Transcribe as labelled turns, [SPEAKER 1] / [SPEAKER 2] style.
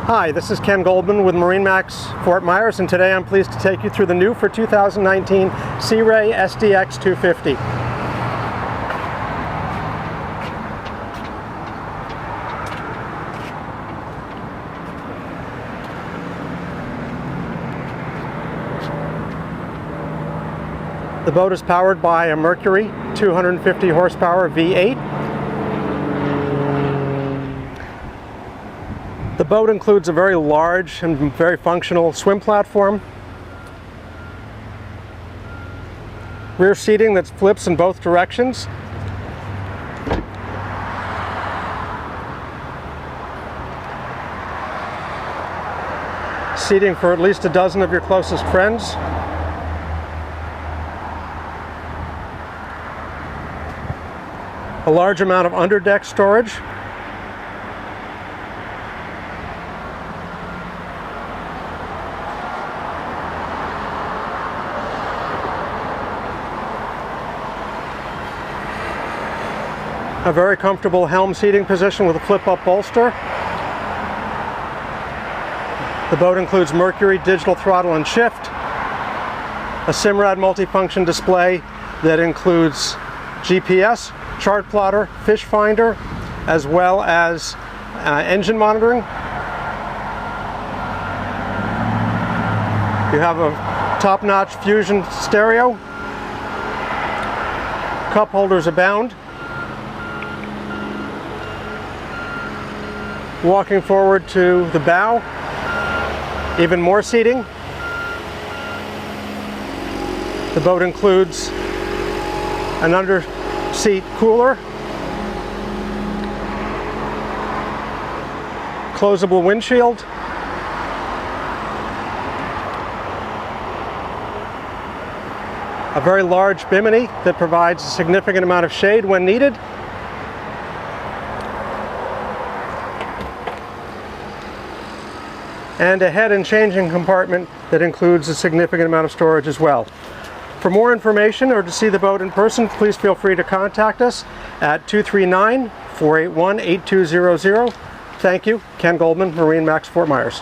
[SPEAKER 1] Hi, this is Ken Goldman with MarineMax Fort Myers, and today I'm pleased to take you through the new for 2019 Sea Ray SDX 250. The boat is powered by a Mercury 250 horsepower V8. The boat includes a very large and very functional swim platform, rear seating that flips in both directions, seating for at least a dozen of your closest friends, a large amount of underdeck storage, a very comfortable helm seating position with a flip-up bolster. The boat includes Mercury digital throttle and shift, a Simrad multifunction display that includes GPS, chart plotter, fish finder, as well as engine monitoring. You have a top-notch Fusion stereo. Cup holders abound. Walking forward to the bow, even more seating. The boat includes an under-seat cooler, closable windshield, a very large bimini that provides a significant amount of shade when needed, and a head and changing compartment that includes a significant amount of storage as well. For more information or to see the boat in person, please feel free to contact us at 239-481-8200. Thank you. Ken Goldman, MarineMax Fort Myers.